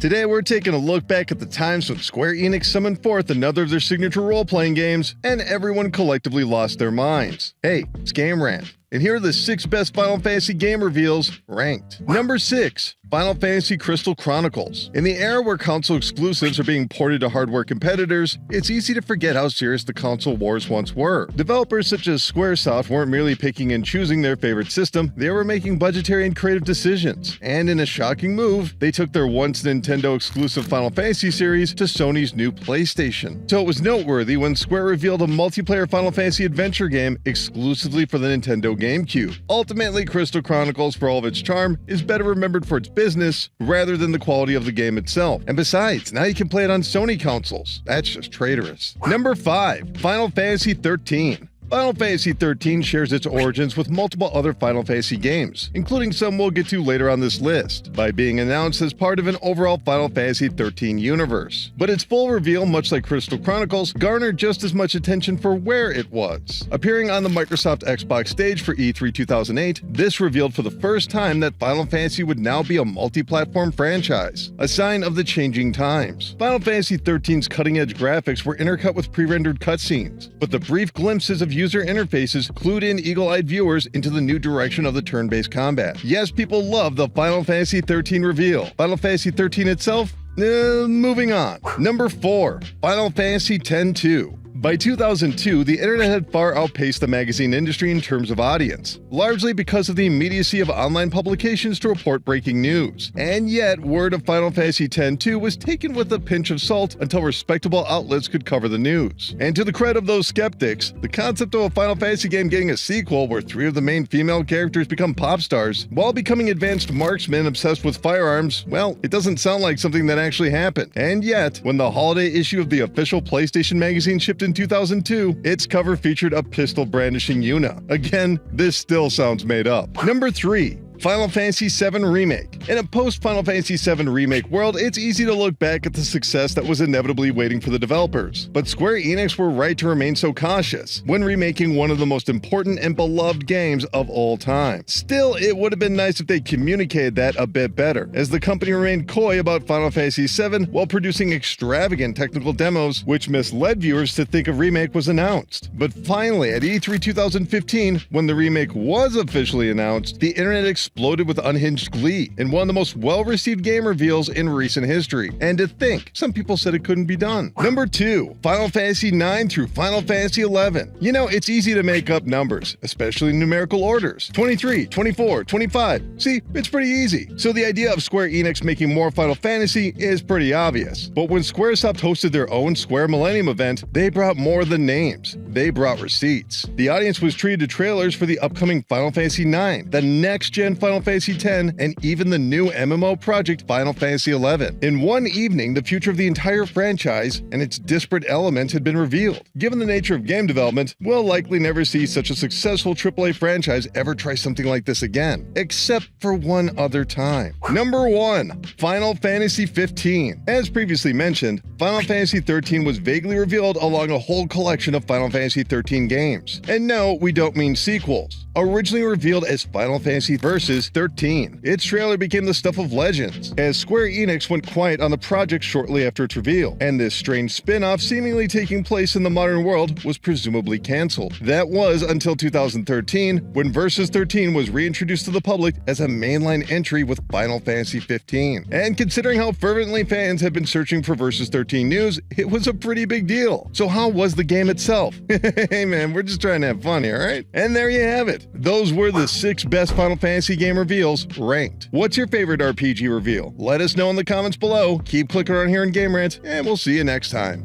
Today we're taking a look back at the times when Square Enix summoned forth another of their signature role-playing games, and everyone collectively lost their minds. Hey, it's Game Rant, and here are the 6 best Final Fantasy game reveals, ranked. Number 6. Final Fantasy Crystal Chronicles. In the era where console exclusives are being ported to hardware competitors, it's easy to forget how serious the console wars once were. Developers such as Squaresoft weren't merely picking and choosing their favorite system, they were making budgetary and creative decisions. And in a shocking move, they took their once Nintendo exclusive Final Fantasy series to Sony's new PlayStation. So it was noteworthy when Square revealed a multiplayer Final Fantasy adventure game exclusively for the Nintendo GameCube. Ultimately, Crystal Chronicles, for all of its charm, is better remembered for its business rather than the quality of the game itself. And besides, now you can play it on Sony consoles. That's just traitorous. Number 5. Final Fantasy XIII. Final Fantasy XIII shares its origins with multiple other Final Fantasy games, including some we'll get to later on this list, by being announced as part of an overall Final Fantasy XIII universe. But its full reveal, much like Crystal Chronicles, garnered just as much attention for where it was. Appearing on the Microsoft Xbox stage for E3 2008, this revealed for the first time that Final Fantasy would now be a multi-platform franchise, a sign of the changing times. Final Fantasy XIII's cutting-edge graphics were intercut with pre-rendered cutscenes, but the brief glimpses of user interfaces clued in eagle-eyed viewers into the new direction of the turn-based combat. Yes, people love the Final Fantasy XIII reveal. Final Fantasy XIII itself? Moving on. Number 4. Final Fantasy X-2. By 2002, the internet had far outpaced the magazine industry in terms of audience, largely because of the immediacy of online publications to report breaking news. And yet, word of Final Fantasy X-2 was taken with a pinch of salt until respectable outlets could cover the news. And to the credit of those skeptics, the concept of a Final Fantasy game getting a sequel where 3 of the main female characters become pop stars while becoming advanced marksmen obsessed with firearms, well, it doesn't sound like something that actually happened. And yet, when the holiday issue of the official PlayStation magazine shipped in 2002, its cover featured a pistol-brandishing Yuna. Again, this still sounds made up. Number 3. Final Fantasy VII Remake. In a post-Final Fantasy VII Remake world, it's easy to look back at the success that was inevitably waiting for the developers. But Square Enix were right to remain so cautious when remaking one of the most important and beloved games of all time. Still, it would have been nice if they communicated that a bit better, as the company remained coy about Final Fantasy VII while producing extravagant technical demos which misled viewers to think a remake was announced. But finally, at E3 2015, when the remake was officially announced, the internet exploded with unhinged glee in one of the most well-received game reveals in recent history. And to think, some people said it couldn't be done. Number 2. Final Fantasy IX through Final Fantasy XI. You know, it's easy to make up numbers, especially in numerical orders. 23, 24, 25. See, it's pretty easy. So the idea of Square Enix making more Final Fantasy is pretty obvious. But when Squaresoft hosted their own Square Millennium event, they brought more than names. They brought receipts. The audience was treated to trailers for the upcoming Final Fantasy IX, the next-gen Final Fantasy X, and even the new MMO project Final Fantasy XI. In one evening, the future of the entire franchise and its disparate elements had been revealed. Given the nature of game development, we'll likely never see such a successful AAA franchise ever try something like this again, except for one other time. Number 1. Final Fantasy XV. As previously mentioned, Final Fantasy XIII was vaguely revealed along a whole collection of Final Fantasy XIII games. And no, we don't mean sequels. Originally revealed as Final Fantasy Versus 13, its trailer became the stuff of legends, as Square Enix went quiet on the project shortly after its reveal, and this strange spin-off seemingly taking place in the modern world was presumably cancelled. That was until 2013, when Versus 13 was reintroduced to the public as a mainline entry with Final Fantasy XV. And considering how fervently fans have been searching for Versus 13 news, it was a pretty big deal. So how was the game itself? Hey man, we're just trying to have fun here, right? And there you have it. Those were the 6 best Final Fantasy game reveals ranked. What's your favorite RPG reveal? Let us know in the comments below. Keep clicking around here in Game Rant, and we'll see you next time.